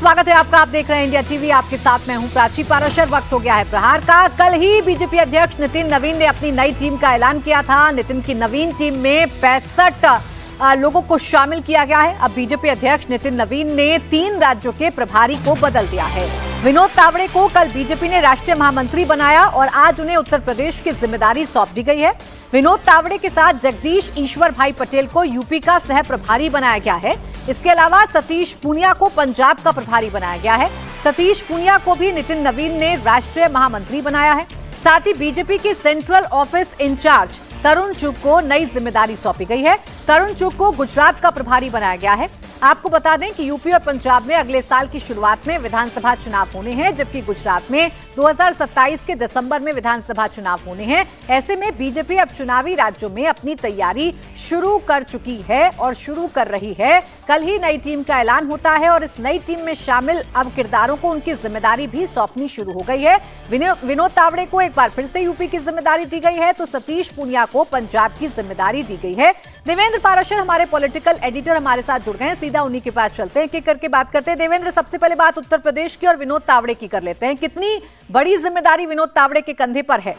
स्वागत है आपका। आप देख रहे हैं इंडिया टीवी। आपके साथ मैं हूं प्राची पाराशर। वक्त हो गया है प्रहार का। कल ही बीजेपी अध्यक्ष नितिन नवीन ने अपनी नई टीम का ऐलान किया था। नितिन की नवीन टीम में 65 लोगों को शामिल किया गया है। अब बीजेपी अध्यक्ष नितिन नवीन ने 3 राज्यों के प्रभारी को बदल दिया है। विनोद तावड़े को कल बीजेपी ने राष्ट्रीय महामंत्री बनाया और आज उन्हें उत्तर प्रदेश की जिम्मेदारी सौंप दी गई है। विनोद तावड़े के साथ जगदीश ईश्वर भाई पटेल को यूपी का सह प्रभारी बनाया गया है। इसके अलावा सतीश पूनिया को पंजाब का प्रभारी बनाया गया है। सतीश पूनिया को भी नितिन नवीन ने राष्ट्रीय महामंत्री बनाया है। साथ ही बीजेपी की सेंट्रल ऑफिस इंचार्ज तरुण चुग को नई जिम्मेदारी सौंपी गई है। तरुण चुग को गुजरात का प्रभारी बनाया गया है। आपको बता दें कि यूपी और पंजाब में अगले साल की शुरुआत में विधानसभा चुनाव होने हैं, जबकि गुजरात में 2027 के दिसंबर में विधानसभा चुनाव होने हैं। ऐसे में बीजेपी अब चुनावी राज्यों में अपनी तैयारी शुरू कर चुकी है और शुरू कर रही है। कल ही नई टीम का ऐलान होता है और इस नई टीम में शामिल अब किरदारों को उनकी जिम्मेदारी भी सौंपनी शुरू हो गई है। विनोद तावड़े को एक बार फिर से यूपी की जिम्मेदारी दी गई है, तो सतीश पूनिया को पंजाब की जिम्मेदारी दी गई है। देवेंद्र पाराशर हमारे पॉलिटिकल एडिटर हमारे साथ जुड़ गए हैं। सीधा उन्हीं के पास चलते हैं, एक करके बात करते हैं। देवेंद्र, सबसे पहले बात उत्तर प्रदेश की और विनोद तावड़े की कर लेते हैं। कितनी बड़ी जिम्मेदारी विनोद तावड़े के कंधे पर है?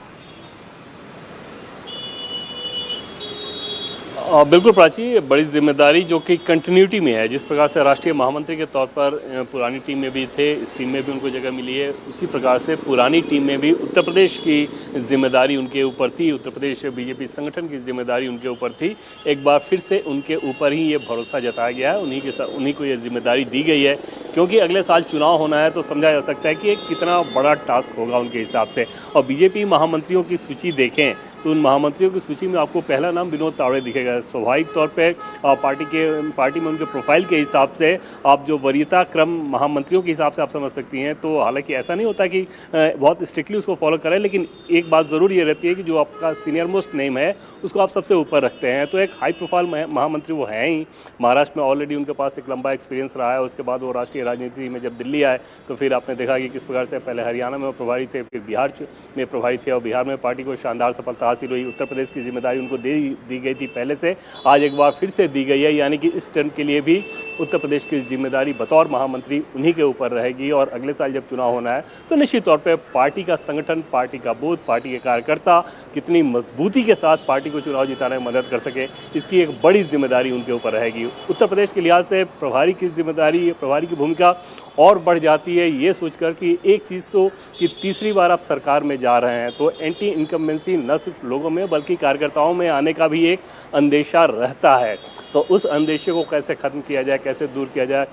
बिल्कुल प्राची, बड़ी जिम्मेदारी जो कि कंटिन्यूटी में है। जिस प्रकार से राष्ट्रीय महामंत्री के तौर पर पुरानी टीम में भी थे, इस टीम में भी उनको जगह मिली है, उसी प्रकार से पुरानी टीम में भी उत्तर प्रदेश की जिम्मेदारी उनके ऊपर थी। उत्तर प्रदेश बीजेपी संगठन की जिम्मेदारी उनके ऊपर थी। एक बार फिर से उनके ऊपर ही ये भरोसा जताया गया है, उन्हीं को ये जिम्मेदारी दी गई है, क्योंकि अगले साल चुनाव होना है। तो समझा जा सकता है कि एक कितना बड़ा टास्क होगा उनके हिसाब से। और बीजेपी महामंत्रियों की सूची देखें तो उन महामंत्रियों की सूची में आपको पहला नाम विनोद तावड़े दिखेगा। स्वाभाविक तौर पे पार्टी में उनके प्रोफाइल के हिसाब से आप जो वरीयता क्रम महामंत्रियों के हिसाब से आप समझ सकती हैं। तो हालांकि ऐसा नहीं होता कि बहुत स्ट्रिक्टली उसको फॉलो करें, लेकिन एक बात ज़रूर ये रहती है कि जो आपका सीनियर मोस्ट नेम है उसको आप सबसे ऊपर रखते हैं। तो एक हाई प्रोफाइल महामंत्री वो हैं ही। महाराष्ट्र में ऑलरेडी उनके पास एक लंबा एक्सपीरियंस रहा है। उसके बाद वो राष्ट्रीय राजनीति में जब दिल्ली आए तो फिर आपने देखा कि किस प्रकार से पहले हरियाणा में वो प्रभारी थे, फिर बिहार में प्रभारी थे और बिहार में पार्टी को शानदार सफलता हासिल हुई। उत्तर प्रदेश की जिम्मेदारी उनको दी गई थी पहले से, आज एक बार फिर से दी गई है। यानी कि इस टर्म के लिए भी उत्तर प्रदेश की जिम्मेदारी बतौर महामंत्री उन्हीं के ऊपर रहेगी। और अगले साल जब चुनाव होना है तो निश्चित तौर पर पार्टी का संगठन, पार्टी का बूथ, पार्टी के कार्यकर्ता कितनी मजबूती के साथ पार्टी को चुनाव जिताने में मदद कर सके, इसकी एक बड़ी जिम्मेदारी उनके ऊपर रहेगी। उत्तर प्रदेश के लिहाज से प्रभारी की जिम्मेदारी, प्रभारी की भूमिका और बढ़ जाती है ये सोचकर कि एक चीज़ तो कि तीसरी बार आप सरकार में जा रहे हैं, तो एंटी इनकम्बेंसी न सिर्फ लोगों में बल्कि कार्यकर्ताओं में आने का भी एक अंदेशा रहता है। तो उस अंदेशे को कैसे ख़त्म किया जाए, कैसे दूर किया जाए,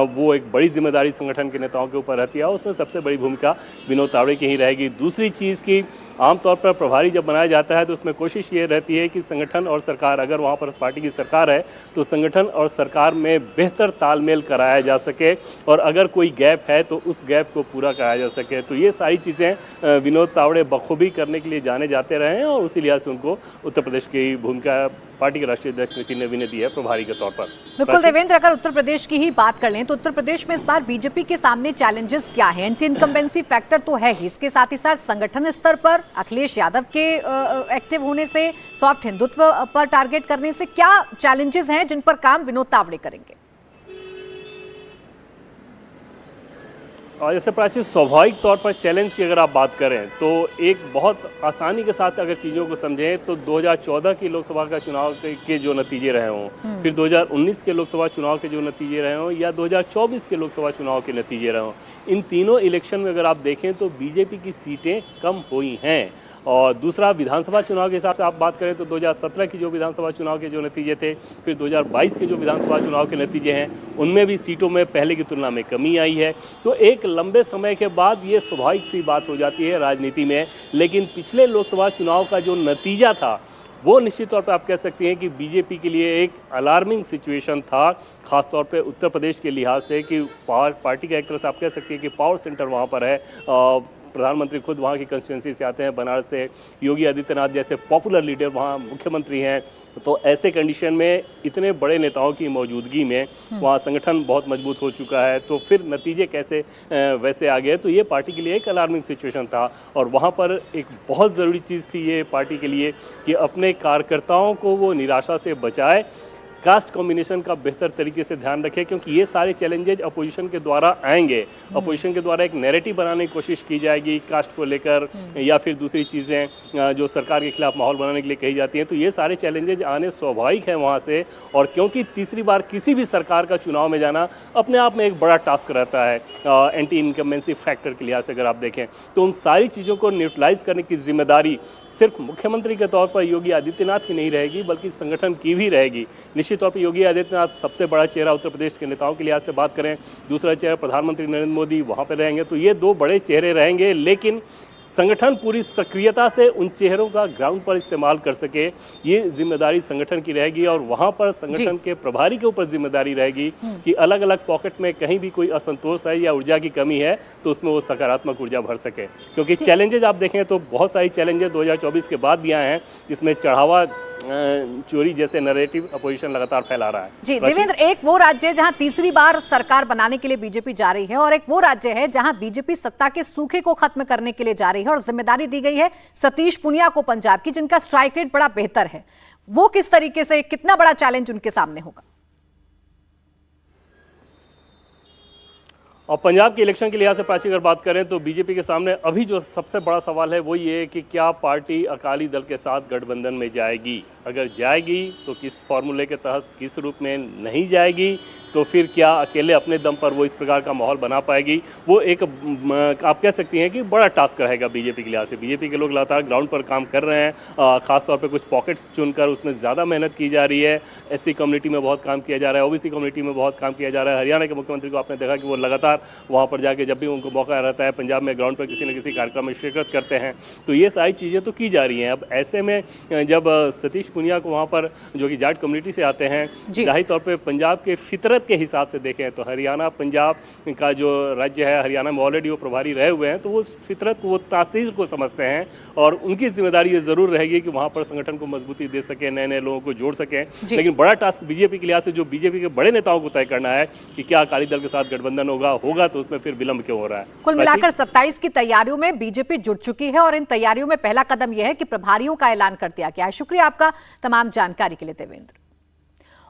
वो एक बड़ी जिम्मेदारी संगठन के नेताओं के ऊपर रहती है। उसमें सबसे बड़ी भूमिका विनोद तावड़े की ही रहेगी। दूसरी चीज़ की आमतौर पर प्रभारी जब बनाया जाता है तो उसमें कोशिश ये रहती है कि संगठन और सरकार, अगर वहाँ पर पार्टी की सरकार है तो संगठन और सरकार में बेहतर तालमेल कराया जा सके और अगर कोई गैप है तो उस गैप को पूरा कराया जा सके। तो ये सारी चीज़ें विनोद तावड़े बखूबी करने के लिए जाने जाते रहे हैं और उसी लिहाज से उनको उत्तर प्रदेश की भूमिका पार्टी के राष्ट्रीय अध्यक्ष नितिन नवीन ने दी है प्रभारी के तौर पर। बिल्कुल देवेंद्र, अगर उत्तर प्रदेश की ही बात कर लें तो उत्तर प्रदेश में इस बार बीजेपी के सामने चैलेंजेस क्या है? एंटी इनकम्बेंसी फैक्टर तो है ही, इसके साथ ही साथ संगठन स्तर पर अखिलेश यादव के एक्टिव होने से, सॉफ्ट हिंदुत्व पर टारगेट करने से क्या चैलेंजेस हैं जिन पर काम विनोद तावड़े करेंगे? और जैसे प्राची, स्वाभाविक तौर पर चैलेंज की अगर आप बात करें तो एक बहुत आसानी के साथ अगर चीज़ों को समझें तो 2014 की लोकसभा का चुनाव के जो नतीजे रहे हों, फिर 2019 के लोकसभा चुनाव के जो नतीजे रहे हों या 2024 के लोकसभा चुनाव के नतीजे रहे हों, इन तीनों इलेक्शन में अगर आप देखें तो बीजेपी की सीटें कम हुई हैं। और दूसरा, विधानसभा चुनाव के हिसाब से आप बात करें तो 2017 की जो विधानसभा चुनाव के जो नतीजे थे, फिर 2022 के जो विधानसभा चुनाव के नतीजे हैं, उनमें भी सीटों में पहले की तुलना में कमी आई है। तो एक लंबे समय के बाद ये स्वाभाविक सी बात हो जाती है राजनीति में। लेकिन पिछले लोकसभा चुनाव का जो नतीजा था वो निश्चित तौर पर आप कह सकते हैं कि बीजेपी के लिए एक अलार्मिंग सिचुएशन था, खासतौर पे उत्तर प्रदेश के लिहाज से कि पार्टी का एक तरह से आप कह सकते हैं कि पावर सेंटर वहाँ पर है। प्रधानमंत्री खुद वहाँ की कंस्टिट्यूंसी से आते हैं, बनारस से। योगी आदित्यनाथ जैसे पॉपुलर लीडर वहाँ मुख्यमंत्री हैं। तो ऐसे कंडीशन में इतने बड़े नेताओं की मौजूदगी में वहाँ संगठन बहुत मजबूत हो चुका है। तो फिर नतीजे कैसे वैसे आ गए, तो ये पार्टी के लिए एक अलार्मिंग सिचुएशन था। और वहाँ पर एक बहुत ज़रूरी चीज़ थी ये पार्टी के लिए कि अपने कार्यकर्ताओं को वो निराशा से बचाए, कास्ट कॉम्बिनेशन का बेहतर तरीके से ध्यान रखें, क्योंकि ये सारे चैलेंजेज अपोजिशन के द्वारा आएंगे। अपोजिशन के द्वारा एक नैरेटिव बनाने की कोशिश की जाएगी कास्ट को लेकर, या फिर दूसरी चीज़ें जो सरकार के खिलाफ माहौल बनाने के लिए कही जाती हैं। तो ये सारे चैलेंजेज आने स्वाभाविक है वहाँ से, और क्योंकि तीसरी बार किसी भी सरकार का चुनाव में जाना अपने आप में एक बड़ा टास्क रहता है एंटी इनकम्बेंसी फैक्टर के लिहाज से अगर आप देखें, तो उन सारी चीज़ों को न्यूट्रलाइज करने की जिम्मेदारी सिर्फ मुख्यमंत्री के तौर पर योगी आदित्यनाथ की नहीं रहेगी, बल्कि संगठन की भी रहेगी। निश्चित तौर पर योगी आदित्यनाथ सबसे बड़ा चेहरा उत्तर प्रदेश के नेताओं के लिहाज से बात करें, दूसरा चेहरा प्रधानमंत्री नरेंद्र मोदी वहाँ पर रहेंगे, तो ये दो बड़े चेहरे रहेंगे। लेकिन संगठन पूरी सक्रियता से उन चेहरों का ग्राउंड पर इस्तेमाल कर सके, ये जिम्मेदारी संगठन की रहेगी। और वहां पर संगठन के प्रभारी के ऊपर जिम्मेदारी रहेगी कि अलग अलग पॉकेट में कहीं भी कोई असंतोष है या ऊर्जा की कमी है तो उसमें वो सकारात्मक ऊर्जा भर सके। क्योंकि चैलेंजेज आप देखें तो बहुत सारी चैलेंजेज 2024 के बाद भी आए हैं, जिसमें चढ़ावा चोरी जैसे नैरेटिव अपोजिशन लगातार फैला रहा है। जी देवेंद्र, एक वो राज्य है जहां तीसरी बार सरकार बनाने के लिए बीजेपी जा रही है, और एक वो राज्य है जहां बीजेपी सत्ता के सूखे को खत्म करने के लिए जा रही है, और जिम्मेदारी दी गई है सतीश पुनिया को पंजाब की, जिनका स्ट्राइक रेट बड़ा बेहतर है। वो किस तरीके से, कितना बड़ा चैलेंज उनके सामने होगा? और पंजाब के इलेक्शन के लिहाज से प्राची अगर बात करें तो बीजेपी के सामने अभी जो सबसे बड़ा सवाल है वो ये है कि क्या पार्टी अकाली दल के साथ गठबंधन में जाएगी, अगर जाएगी तो किस फॉर्मूले के तहत, किस रूप में, नहीं जाएगी तो फिर क्या अकेले अपने दम पर वो इस प्रकार का माहौल बना पाएगी। वो एक आप कह सकती हैं कि बड़ा टास्क रहेगा बीजेपी के लिहाज से। बीजेपी के लोग लगातार ग्राउंड पर काम कर रहे हैं, खासतौर पर कुछ पॉकेट्स चुनकर उसमें ज़्यादा मेहनत की जा रही है। एससी कम्युनिटी में बहुत काम किया जा रहा है, ओबीसी कम्युनिटी में बहुत काम किया जा रहा है। हरियाणा के मुख्यमंत्री को आपने देखा कि वो लगातार वहाँ पर जाके जब भी उनको मौका रहता है पंजाब में ग्राउंड पर किसी न किसी कार्यक्रम में शिरकत करते हैं। तो ये सारी चीज़ें तो की जा रही हैं। अब ऐसे में जब सतीश पुनिया को वहाँ पर, जो कि जाट कम्युनिटी से आते हैं, जाहिर तौर पर पंजाब के फितरत के हिसाब से देखें तो हरियाणा पंजाब का जो राज्य है, हरियाणा में ऑलरेडी वो प्रभारी रहे हुए हैं, तो वो फितरत को, वो तासीर को समझते हैं, और उनकी जिम्मेदारी ये जरूर रहेगी कि वहाँ पर संगठन को मजबूती दे सके, नए नए लोगों को जोड़ सकें। लेकिन बड़ा टास्क बीजेपी के लिहाज से, जो बीजेपी के बड़े नेताओं को तय करना है कि क्या अकाली दल के साथ गठबंधन होगा तो उसमें फिर विलंब क्यों हो रहा है। कुल मिलाकर 27 की तैयारियों में बीजेपी जुट चुकी है, और इन तैयारियों में पहला कदम यह है कि प्रभारियों का ऐलान कर दिया गया है। शुक्रिया आपका तमाम जानकारी के लिए देवेंद्र।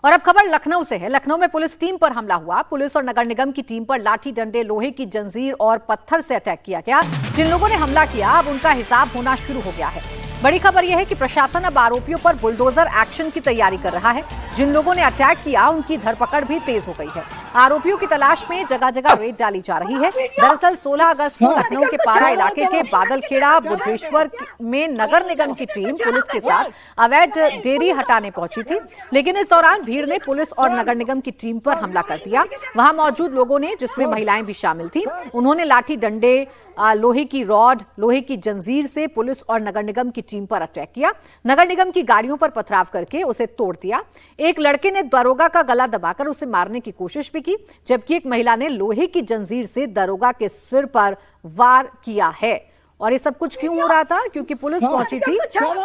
और अब खबर लखनऊ से है। लखनऊ में पुलिस टीम पर हमला हुआ। पुलिस और नगर निगम की टीम पर लाठी डंडे, लोहे की जंजीर और पत्थर से अटैक किया गया। जिन लोगों ने हमला किया अब उनका हिसाब होना शुरू हो गया है। बड़ी खबर यह है कि प्रशासन अब आरोपियों पर बुलडोजर एक्शन की तैयारी कर रहा है। जिन लोगों ने अटैक किया उनकी धरपकड़ भी तेज हो गई है। आरोपियों की तलाश में जगह जगह रेड डाली जा रही है। दरअसल 16 अगस्त को लखनऊ के पारा इलाके के बादलखेड़ा बुद्धेश्वर में नगर निगम की टीम पुलिस के साथ अवैध डेयरी हटाने पहुंची थी, लेकिन इस दौरान भीड़ ने पुलिस और नगर निगम की टीम पर हमला कर दिया। वहां मौजूद लोगों ने, जिसमें महिलाएं भी शामिल थी, उन्होंने लाठी डंडे, लोहे की रॉड, लोहे की जंजीर से पुलिस और नगर निगम की टीम पर अटैक किया। नगर निगम की गाड़ियों पर पथराव करके उसे तोड़ दिया। एक लड़के ने दरोगा का गला दबाकर उसे मारने की कोशिश भी की, जबकि एक महिला ने लोहे की जंजीर से दरोगा के सिर पर वार किया है। और ये सब कुछ क्यों हो रहा था? क्योंकि पुलिस पहुंची थी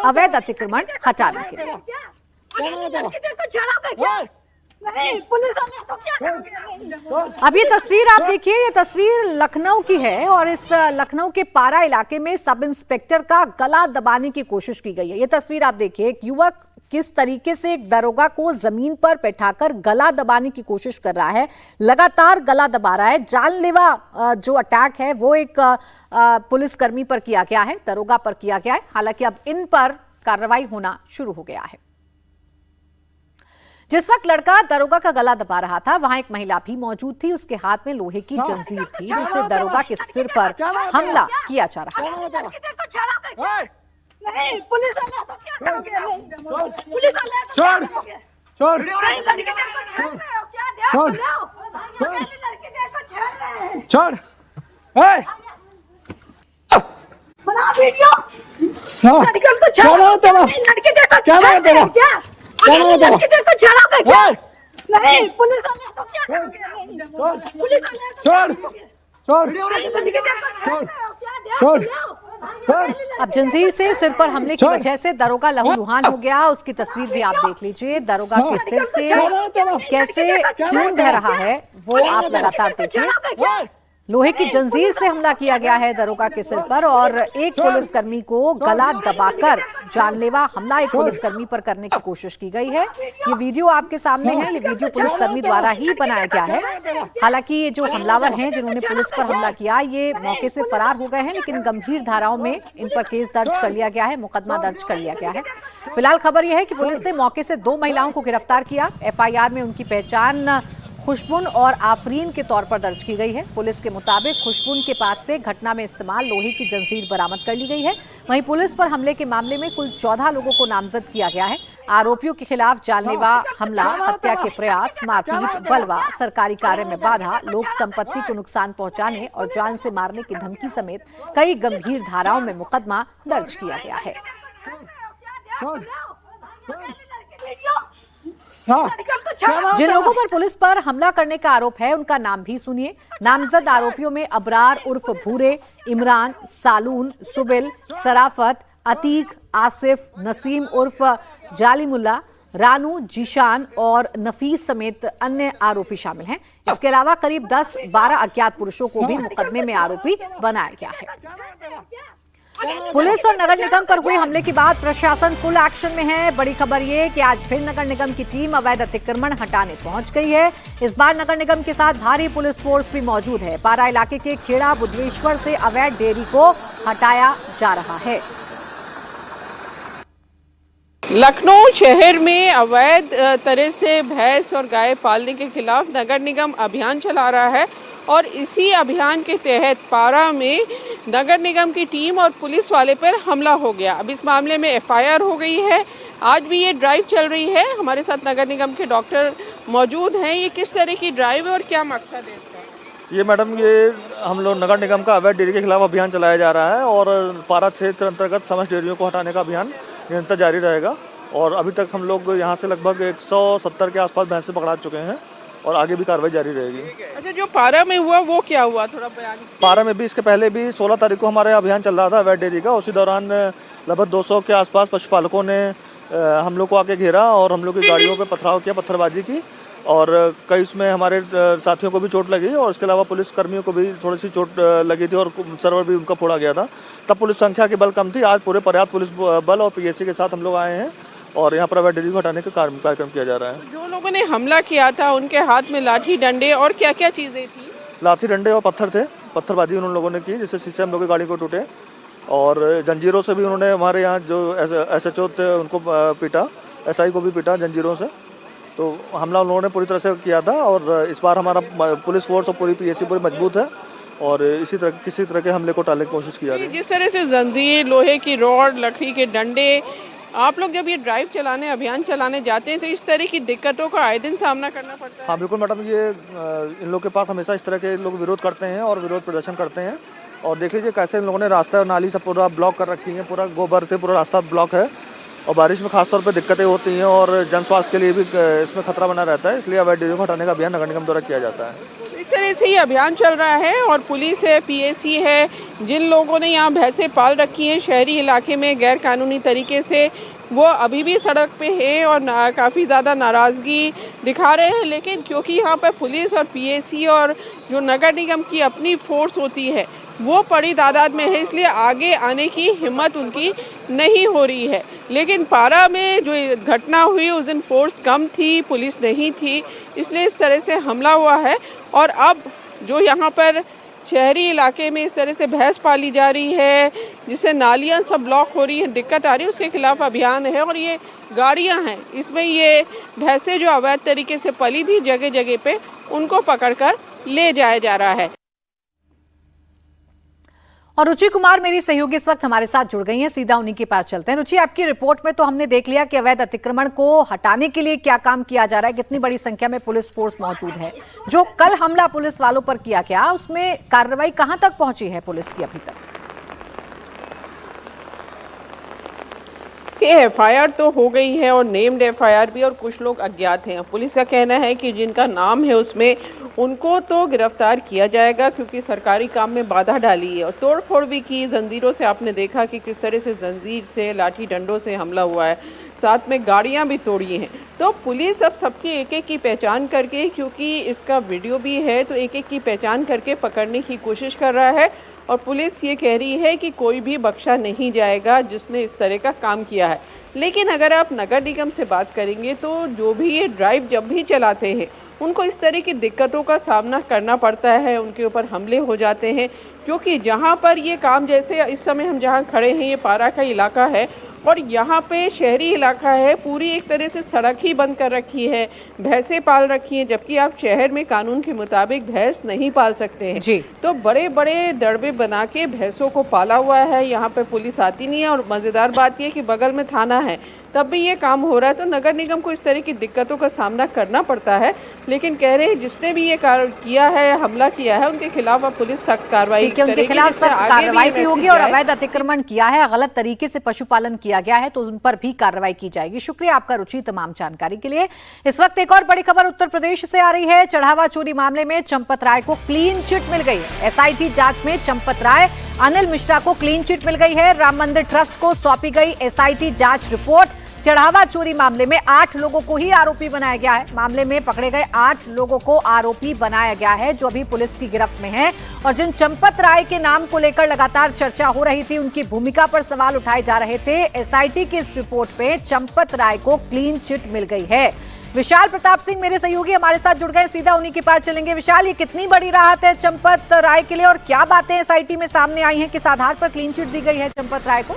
अवैध अतिक्रमण हटाने के लिए। अब ये तस्वीर आप देखिए, ये तस्वीर लखनऊ की है, और इस लखनऊ के पारा इलाके में सब इंस्पेक्टर का गला दबाने की कोशिश की गई है। ये तस्वीर आप देखिए, एक युवक किस तरीके से एक दरोगा को जमीन पर बैठाकर गला दबाने की कोशिश कर रहा है, लगातार गला दबा रहा है। जानलेवा जो अटैक है वो एक पुलिसकर्मी पर किया गया है, दरोगा पर किया गया है। हालांकि अब इन पर कार्रवाई होना शुरू हो गया है। जिस वक्त लड़का दरोगा का गला दबा रहा था वहां एक महिला भी मौजूद थी। उसके हाथ में लोहे की जंजीर थी, जिससे दरोगा के सिर पर हमला किया जा रहा है। अब जंजीर से सिर पर हमले की वजह से दरोगा लहूलुहान हो गया। उसकी तस्वीर भी आप देख लीजिए। दरोगा के सिर से कैसे खून बह रहा है वो आप लगातार देखिए। लोहे की जंजीर से हमला किया गया है दरोगा के सिर पर और एक पुलिसकर्मी को गला दबाकर जानलेवा हमला एक पुलिसकर्मी पर करने की कोशिश की गई है। ये वीडियो आपके सामने है। ये वीडियो पुलिसकर्मी द्वारा ही बनाया गया है। हालांकि ये जो हमलावर हैं जिन्होंने पुलिस पर हमला किया, ये मौके से फरार हो गए हैं, लेकिन गंभीर धाराओं में इन पर केस दर्ज कर लिया गया है, मुकदमा दर्ज कर लिया गया है। फिलहाल खबर यह है कि पुलिस ने मौके से 2 महिलाओं को गिरफ्तार किया। एफआईआर में उनकी पहचान खुशबुन और आफरीन के तौर पर दर्ज की गई है। पुलिस के मुताबिक खुशबुन के पास से घटना में इस्तेमाल लोहे की जंजीर बरामद कर ली गई है। वहीं पुलिस पर हमले के मामले में कुल 14 लोगों को नामजद किया गया है। आरोपियों के खिलाफ जानलेवा हमला, हत्या के प्रयास, मारपीट, बलवा, सरकारी कार्य में बाधा, लोक संपत्ति को नुकसान पहुंचाने और जान से मारने की धमकी समेत कई गंभीर धाराओं में मुकदमा दर्ज किया गया है। जिन लोगों पर पुलिस पर हमला करने का आरोप है उनका नाम भी सुनिए। नामजद आरोपियों में अबरार उर्फ भूरे, इमरान, सालून, सुबिल, सराफत, अतीक, आसिफ, नसीम उर्फ जालिमुल्ला, रानू, जीशान और नफीस समेत अन्य आरोपी शामिल हैं। इसके अलावा करीब 10-12 अज्ञात पुरुषों को भी मुकदमे में आरोपी बनाया गया है। पुलिस और नगर निगम पर हुए हमले के बाद प्रशासन फुल एक्शन में है। बड़ी खबर ये कि आज फिर नगर निगम की टीम अवैध अतिक्रमण हटाने पहुंच गई है। इस बार नगर निगम के साथ भारी पुलिस फोर्स भी मौजूद है। पारा इलाके के खेड़ा बुद्धवेश्वर से अवैध डेयरी को हटाया जा रहा है। लखनऊ शहर में अवैध तरह से भैंस और गाय पालने के खिलाफ नगर निगम अभियान चला रहा है और इसी अभियान के तहत पारा में नगर निगम की टीम और पुलिस वाले पर हमला हो गया। अब इस मामले में एफआईआर हो गई है। आज भी ये ड्राइव चल रही है। हमारे साथ नगर निगम के डॉक्टर मौजूद हैं। ये किस तरह की ड्राइव है और क्या मकसद है इसका? ये मैडम, ये हम लोग नगर निगम का अवैध डेयरी के खिलाफ अभियान चलाया जा रहा है और पारा क्षेत्र अंतर्गत समस्त डेयरियों को हटाने का अभियान निरंतर जारी रहेगा। और अभी तक हम लोग यहाँ से लगभग 170 के आसपास भैंसे पकड़ा चुके हैं और आगे भी कार्रवाई जारी रहेगी। अच्छा, जो पारा में हुआ वो क्या हुआ, थोड़ा बयान। पारा में भी इसके पहले भी 16 तारीख को हमारे अभियान चल रहा था अवैध डेयरी का। उसी दौरान लगभग 200 के आसपास पशुपालकों ने हम लोग को आके घेरा और हम लोग की गाड़ियों पे पथराव किया, पत्थरबाजी की और कई उसमें हमारे साथियों को भी चोट लगी और इसके अलावा पुलिस कर्मियों को भी थोड़ी सी चोट लगी थी और सर्वर भी उनका फोड़ा गया था। तब पुलिस संख्या की बल कम थी। आज पूरे पर्याप्त पुलिस बल और पीएससी के साथ हम लोग आए हैं और यहाँ पर अवैध डेयरी को हटाने का कार्यक्रम किया जा रहा है। जो लोगों ने हमला किया था उनके हाथ में लाठी, डंडे और क्या क्या चीजें थी? लाठी, डंडे और पत्थर थे। पत्थरबाजी उन लोगों ने की जिससे शीशे हम लोग की गाड़ी को टूटे और जंजीरों से भी उन्होंने हमारे यहाँ जो SHO थे उनको पीटा, SI को भी पीटा जंजीरों से। तो हमला उन लोगों ने पूरी तरह से किया था और इस बार हमारा पुलिस फोर्स और पूरी पीएससी पूरी मजबूत है और इसी तरह किसी तरह के हमले को टालने की कोशिश की जा रही है। जिस तरह से जंजीर, लोहे की रॉड, लकड़ी के डंडे, आप लोग जब ये ड्राइव चलाने, अभियान चलाने जाते हैं तो इस तरह की दिक्कतों का आए दिन सामना करना पड़ता है? हाँ बिल्कुल मैडम, ये इन लोगों के पास हमेशा इस तरह के लोग विरोध करते हैं और विरोध प्रदर्शन करते हैं। और देख लीजिए कैसे इन लोगों ने रास्ता और नाली से पूरा ब्लॉक कर रखी है, पूरा गोबर से पूरा रास्ता ब्लॉक है और बारिश में खासतौर पर दिक्कतें होती हैं और जन स्वास्थ्य के लिए भी इसमें खतरा बना रहता है। इसलिए अवैध डेयरी को हटाने का अभियान नगर निगम द्वारा किया जाता है। इस तरह से ये अभियान चल रहा है और पुलिस है, पीएससी है, जिन लोगों ने यहाँ भैंसें पाल रखी हैं शहरी इलाके में गैर कानूनी तरीके से, वो अभी भी सड़क पे हैं और काफ़ी ज़्यादा नाराज़गी दिखा रहे हैं। लेकिन क्योंकि यहाँ पर पुलिस और पीएससी और जो नगर निगम की अपनी फोर्स होती है वो बड़ी तादाद में है, इसलिए आगे आने की हिम्मत उनकी नहीं हो रही है। लेकिन पारा में जो घटना हुई उस दिन फोर्स कम थी, पुलिस नहीं थी, इसलिए इस तरह से हमला हुआ है। और अब जो यहाँ पर शहरी इलाके में इस तरह से भैंस पाली जा रही है जिससे नालियाँ सब ब्लॉक हो रही है, दिक्कत आ रही है, उसके खिलाफ अभियान है। और ये गाड़ियाँ हैं, इसमें ये भैंसें जो अवैध तरीके से पली थी जगह जगह पे, उनको पकड़कर ले जाया जा रहा है। और रुचि कुमार मेरी सहयोगी इस वक्त हमारे साथ जुड़ गई हैं, सीधा उन्हीं के पास चलते हैं। रुचि, आपकी रिपोर्ट में तो हमने देख लिया कि अवैध अतिक्रमण को हटाने के लिए क्या काम किया जा रहा है, कितनी बड़ी संख्या में पुलिस फोर्स मौजूद है। जो कल हमला पुलिस वालों पर किया गया उसमें कार्रवाई कहां तक पहुंची है पुलिस की अभी तक? एफआईआर तो हो गई है और नेम्ड एफआईआर भी, और कुछ लोग अज्ञात हैं। पुलिस का कहना है कि जिनका नाम है उसमें उनको तो गिरफ्तार किया जाएगा क्योंकि सरकारी काम में बाधा डाली है और तोड़फोड़ भी की। जंजीरों से आपने देखा कि किस तरह से जंजीर से, लाठी डंडों से हमला हुआ है, साथ में गाड़ियां भी तोड़ी हैं। तो पुलिस अब सबकी एक एक की पहचान करके, क्योंकि इसका वीडियो भी है, तो एक एक की पहचान करके पकड़ने की कोशिश कर रहा है। और पुलिस ये कह रही है कि कोई भी बख्शा नहीं जाएगा जिसने इस तरह का काम किया है। लेकिन अगर आप नगर निगम से बात करेंगे तो जो भी ये ड्राइव जब भी चलाते हैं उनको इस तरह की दिक्कतों का सामना करना पड़ता है, उनके ऊपर हमले हो जाते हैं। क्योंकि जहाँ पर ये काम, जैसे इस समय हम जहाँ खड़े हैं, ये पारा का इलाका है और यहाँ पे शहरी इलाका है, पूरी एक तरह से सड़क ही बंद कर रखी है, भैंसें पाल रखी हैं, जबकि आप शहर में कानून के मुताबिक भैंस नहीं पाल सकते हैं जी। तो बड़े बड़े दड़बे बना के भैंसों को पाला हुआ है। यहाँ पे पुलिस आती नहीं है और मज़ेदार बात यह कि बगल में थाना है, तब भी ये काम हो रहा है। तो नगर निगम को इस तरह की दिक्कतों का सामना करना पड़ता है। लेकिन कह रहे हैं जिसने भी ये किया है, हमला किया है, उनके खिलाफ अब पुलिस सख्त कार्रवाई करेगी, उनके खिलाफ जिससे सख्त आगे कार्रवाई भी भी होगी। और अवैध अतिक्रमण किया है, गलत तरीके से पशुपालन किया गया है, तो उन पर भी कार्रवाई की जाएगी। शुक्रिया आपका रुचि तमाम जानकारी के लिए। इस वक्त एक और बड़ी खबर उत्तर प्रदेश से आ रही है। चढ़ावा चोरी मामले में चंपत राय को क्लीन चिट मिल गई है। एसआईटी जांच में चंपत राय, अनिल मिश्रा को क्लीन चिट मिल गई है। राम मंदिर ट्रस्ट को सौंपी गई एसआईटी जांच रिपोर्ट। चढ़ावा चोरी मामले में 8 लोगों को ही आरोपी बनाया गया है। मामले में पकड़े गए 8 लोगों को आरोपी बनाया गया है, जो अभी पुलिस की गिरफ्त में हैं। और जिन चंपत राय के नाम को लेकर लगातार चर्चा हो रही थी, उनकी भूमिका पर सवाल उठाए जा रहे थे, एसआईटी की इस रिपोर्ट पे चंपत राय को क्लीन चिट मिल गई है। विशाल प्रताप सिंह मेरे सहयोगी हमारे साथ जुड़ गए, सीधा उन्हीं के पास चलेंगे। विशाल, ये कितनी बड़ी राहत है चंपत राय के लिए और क्या बातें एसआईटी में सामने आई हैं, किस आधार पर क्लीन चिट दी गई है चंपत राय को?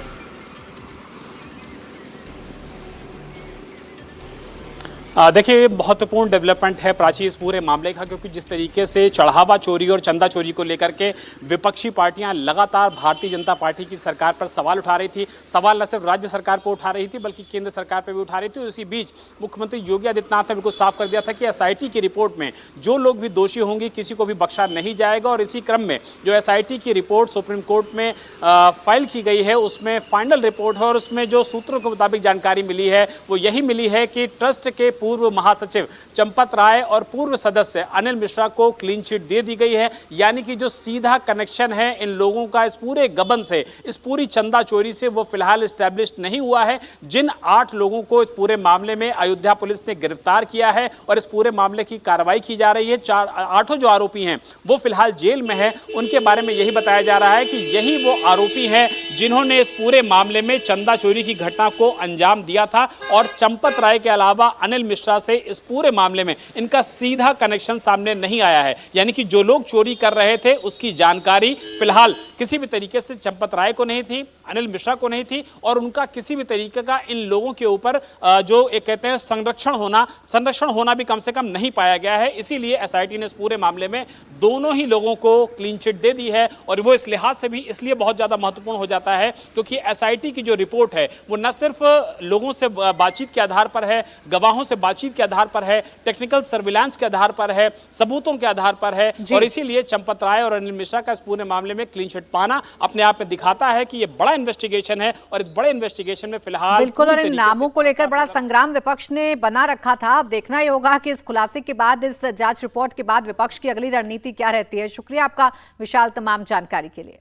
देखिए, महत्वपूर्ण डेवलपमेंट है प्राची इस पूरे मामले का, क्योंकि जिस तरीके से चढ़ावा चोरी और चंदा चोरी को लेकर के विपक्षी पार्टियां लगातार भारतीय जनता पार्टी की सरकार पर सवाल उठा रही थी। सवाल न सिर्फ राज्य सरकार पर उठा रही थी बल्कि केंद्र सरकार पर भी उठा रही थी। इसी बीच मुख्यमंत्री योगी आदित्यनाथ ने बिल्कुल साफ कर दिया था कि एसआईटी की रिपोर्ट में जो लोग भी दोषी होंगे किसी को भी बख्शा नहीं जाएगा। और इसी क्रम में जो एसआईटी की रिपोर्ट सुप्रीम कोर्ट में फाइल की गई है, उसमें फाइनल रिपोर्ट है और उसमें जो सूत्रों के मुताबिक जानकारी मिली है वो यही मिली है कि ट्रस्ट के पूर्व महासचिव चंपत राय और पूर्व सदस्य अनिल मिश्रा को क्लीन चिट दे दी गई है। यानी कि जो सीधा कनेक्शन है इन लोगों का इस पूरे गबन से, इस पूरी चंदा चोरी से, वो फिलहाल एस्टैब्लिश नहीं हुआ है। जिन 8 लोगों को इस पूरे मामले में अयोध्या पुलिस ने गिरफ्तार किया है और इस पूरे मामले की कार्रवाई की जा रही है, 8 जो आरोपी हैं वो फिलहाल जेल में है। उनके बारे में यही बताया जा रहा है कि यही वो आरोपी हैं जिन्होंने इस पूरे मामले में चंदा चोरी की घटना को अंजाम दिया था। और चंपत राय के अलावा अनिल मिश्रा से इस पूरे मामले में इनका सीधा कनेक्शन सामने नहीं आया है। यानी कि जो लोग चोरी कर रहे थे उसकी जानकारी फिलहाल किसी भी तरीके से चंपत राय को नहीं थी, अनिल मिश्रा को नहीं थी और उनका किसी भी तरीके का इन लोगों के ऊपर जो एक कहते हैं संरक्षण होना भी कम से कम नहीं पाया गया है। इसीलिए एसआईटी ने इस पूरे मामले में दोनों ही लोगों को क्लीन चिट दे दी है। और वो इस लिहाज से भी इसलिए बहुत ज्यादा महत्वपूर्ण हो जाता है क्योंकि एसआईटी की जो रिपोर्ट है वो न सिर्फ लोगों से बातचीत के आधार पर है, गवाहों से बातचीत के आधार पर है, टेक्निकल सर्विलांस के आधार पर है, सबूतों के आधार पर है। और इसीलिए चंपत राय और अनिल मिश्रा का इस पूरे मामले में क्लीन चिट पाना अपने आप में दिखाता है कि ये बड़ा इन्वेस्टिगेशन है। और इस बड़े इन्वेस्टिगेशन में फिलहाल बिल्कुल, और इन नामों को लेकर बड़ा संग्राम विपक्ष ने बना रखा था। अब देखना ही होगा कि इस खुलासे के बाद, इस जांच रिपोर्ट के बाद विपक्ष की अगली रणनीति क्या रहती है। शुक्रिया आपका विशाल तमाम जानकारी के लिए।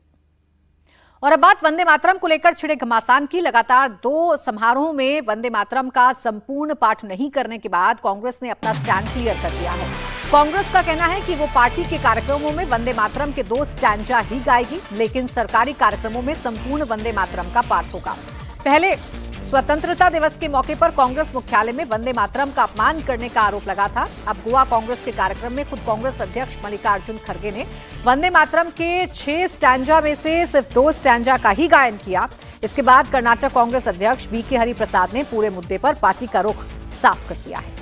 और अब बात वंदे मातरम को लेकर छिड़े घमासान की। लगातार 2 समारोह में वंदे मातरम का संपूर्ण पाठ नहीं करने के बाद कांग्रेस ने अपना स्टैंड क्लियर कर दिया है। कांग्रेस का कहना है कि वो पार्टी के कार्यक्रमों में वंदे मातरम के 2 स्टैंजा ही गाएगी, लेकिन सरकारी कार्यक्रमों में संपूर्ण वंदे मातरम का पाठ होगा। पहले स्वतंत्रता दिवस के मौके पर कांग्रेस मुख्यालय में वंदे मातरम का अपमान करने का आरोप लगा था। अब गोवा कांग्रेस के कार्यक्रम में खुद कांग्रेस अध्यक्ष मल्लिकार्जुन खड़गे ने वंदे मातरम के 6 स्टैंजा में से सिर्फ 2 स्टैंजा का ही गायन किया। इसके बाद कर्नाटक कांग्रेस अध्यक्ष बीके हरिप्रसाद ने पूरे मुद्दे पर पार्टी का रुख साफ कर दिया है।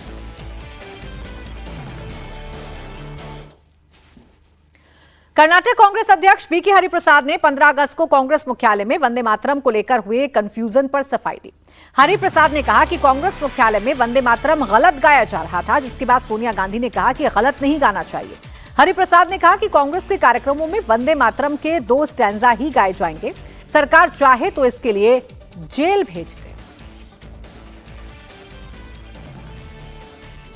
कर्नाटक कांग्रेस अध्यक्ष बीके हरिप्रसाद ने 15 अगस्त को कांग्रेस मुख्यालय में वंदे मातरम को लेकर हुए कंफ्यूजन पर सफाई दी। हरिप्रसाद ने कहा कि कांग्रेस मुख्यालय में वंदे मातरम गलत गाया जा रहा था, जिसके बाद सोनिया गांधी ने कहा कि गलत नहीं गाना चाहिए। हरिप्रसाद ने कहा कि कांग्रेस के कार्यक्रमों में वंदे मातरम के 2 स्टैंजा ही गाए जाएंगे। सरकार चाहे तो इसके लिए जेल भेज दे।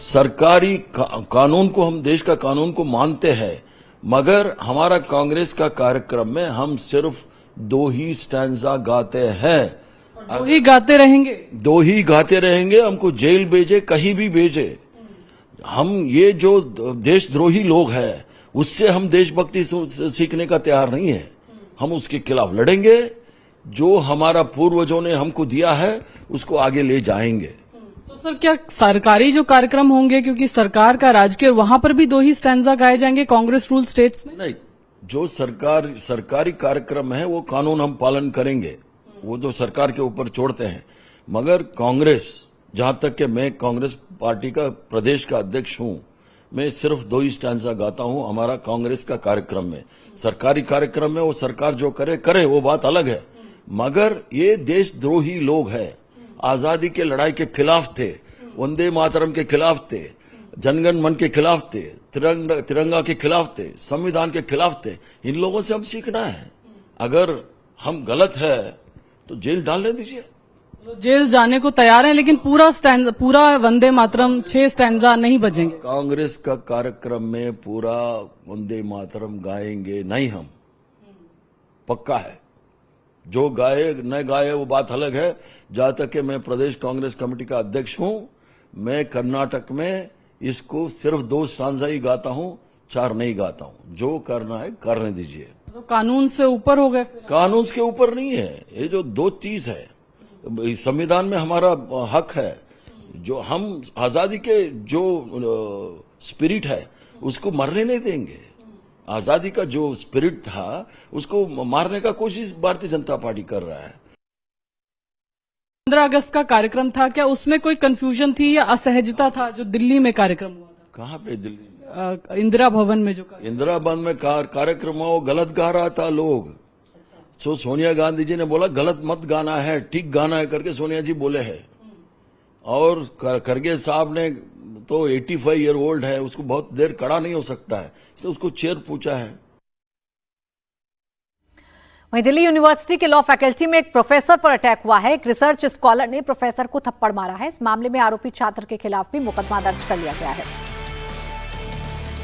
सरकारी कानून को, हम देश का कानून को मानते हैं, मगर हमारा कांग्रेस का कार्यक्रम में हम सिर्फ 2 ही स्टैंजा गाते हैं। दो ही गाते रहेंगे। दो ही गाते रहेंगे, हमको जेल भेजे, कहीं भी भेजे। हम ये जो देशद्रोही लोग हैं, उससे हम देशभक्ति सीखने का तैयार नहीं है। हम उसके खिलाफ लड़ेंगे। जो हमारा पूर्वजों ने हमको दिया है उसको आगे ले जाएंगे। तो सर क्या सरकारी जो कार्यक्रम होंगे, क्योंकि सरकार का राजकीय, वहां पर भी दो ही स्टैंजा गाए जाएंगे कांग्रेस रूल स्टेट्स में? नहीं, जो सरकारी कार्यक्रम है वो कानून हम पालन करेंगे, वो जो सरकार के ऊपर छोड़ते हैं। मगर कांग्रेस, जहां तक कि मैं कांग्रेस पार्टी का प्रदेश का अध्यक्ष हूं, मैं सिर्फ दो ही स्टैंजा गाता हूं हमारा कांग्रेस का कार्यक्रम में। सरकारी कार्यक्रम में वो सरकार जो करे वो बात अलग है। मगर ये देशद्रोही लोग हैं, आजादी के लड़ाई के खिलाफ थे, वंदे मातरम के खिलाफ थे, जनगण मन के खिलाफ थे, तिरंगा के खिलाफ थे, संविधान के खिलाफ थे। इन लोगों से हम सीखना है। अगर हम गलत है तो जेल डालने दीजिए। तो जेल जाने को तैयार हैं, लेकिन पूरा वंदे मातरम 6 स्टैंजा नहीं बजेंगे। कांग्रेस का कार्यक्रम में पूरा वंदे मातरम गाएंगे नहीं हम, पक्का है। जो गाए न गाए वो बात अलग है। जहां तक कि मैं प्रदेश कांग्रेस कमेटी का अध्यक्ष हूं, मैं कर्नाटक में इसको सिर्फ 2 स्टांजा ही गाता हूं, 4 नहीं गाता हूं। जो करना है करने दीजिए। तो कानून से ऊपर हो गए? कानून के ऊपर नहीं है। ये जो 2 चीज है, संविधान में हमारा हक है, जो हम आजादी के जो स्पिरिट है उसको मरने नहीं देंगे। आजादी का जो स्पिरिट था उसको मारने का कोशिश भारतीय जनता पार्टी कर रहा है। 15 अगस्त का कार्यक्रम था, क्या उसमें कोई कंफ्यूजन थी या असहजता था जो दिल्ली में कार्यक्रम हुआ था? कहाँ पे? दिल्ली इंदिरा भवन में जो इंदिरा भवन में कार्यक्रम हुआ, वो गलत गा रहा था लोग। तो सोनिया गांधी जी ने बोला गलत मत गाना है, ठीक गाना है करके सोनिया जी बोले हैं। और खरगे साहब ने तो 85 ईयर ओल्ड है, उसको बहुत देर खड़ा नहीं हो सकता है, तो उसको चेयर पूछा है। वहीं दिल्ली यूनिवर्सिटी के लॉ फैकल्टी में एक प्रोफेसर पर अटैक हुआ है। एक रिसर्च स्कॉलर ने प्रोफेसर को थप्पड़ मारा है। इस मामले में आरोपी छात्र के खिलाफ भी मुकदमा दर्ज कर लिया गया है।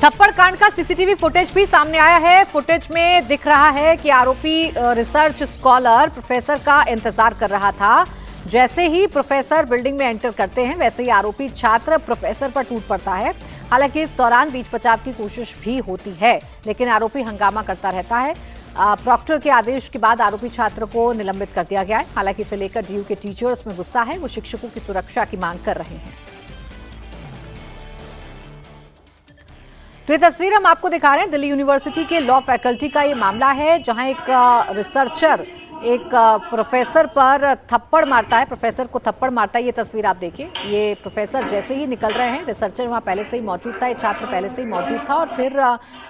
थप्पड़ कांड का सीसीटीवी फुटेज भी सामने आया है। फुटेज में दिख रहा है कि आरोपी रिसर्च स्कॉलर प्रोफेसर का इंतजार कर रहा था। जैसे ही प्रोफेसर बिल्डिंग में एंटर करते हैं, वैसे ही आरोपी छात्र प्रोफेसर पर टूट पड़ता है। हालांकि इस दौरान बीच बचाव की कोशिश भी होती है, लेकिन आरोपी हंगामा करता रहता है। प्रॉक्टर के आदेश के बाद आरोपी छात्र को निलंबित कर दिया गया है। हालांकि इसे लेकर डीयू के टीचर्स में गुस्सा है, वो शिक्षकों की सुरक्षा की मांग कर रहे हैं। तो ये तस्वीर हम आपको दिखा रहे हैं, दिल्ली यूनिवर्सिटी के लॉ फैकल्टी का ये मामला है, जहां एक रिसर्चर एक प्रोफेसर पर थप्पड़ मारता है, प्रोफेसर को थप्पड़ मारता है। ये तस्वीर आप देखिए, ये प्रोफेसर जैसे ही निकल रहे हैं, रिसर्चर वहाँ पहले से ही मौजूद था, ये छात्र पहले से ही मौजूद था और फिर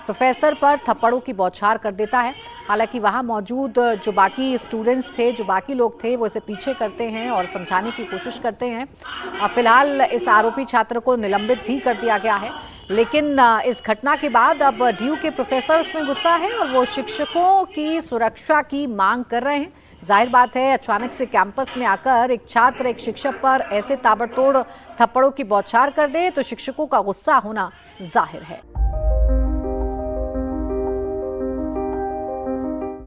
प्रोफेसर पर थप्पड़ों की बौछार कर देता है। हालांकि वहाँ मौजूद जो बाकी स्टूडेंट्स थे, जो बाकी लोग थे, वो इसे पीछे करते हैं और समझाने की कोशिश करते हैं। फिलहाल इस आरोपी छात्र को निलंबित भी कर दिया गया है, लेकिन इस घटना के बाद अब डीयू के प्रोफेसर उसमें गुस्सा है और वो शिक्षकों की सुरक्षा की मांग कर रहे हैं। जाहिर बात है, अचानक से कैंपस में आकर एक छात्र एक शिक्षक पर ऐसे ताबड़तोड़ थप्पड़ों की बौछार कर दे तो शिक्षकों का गुस्सा होना जाहिर है।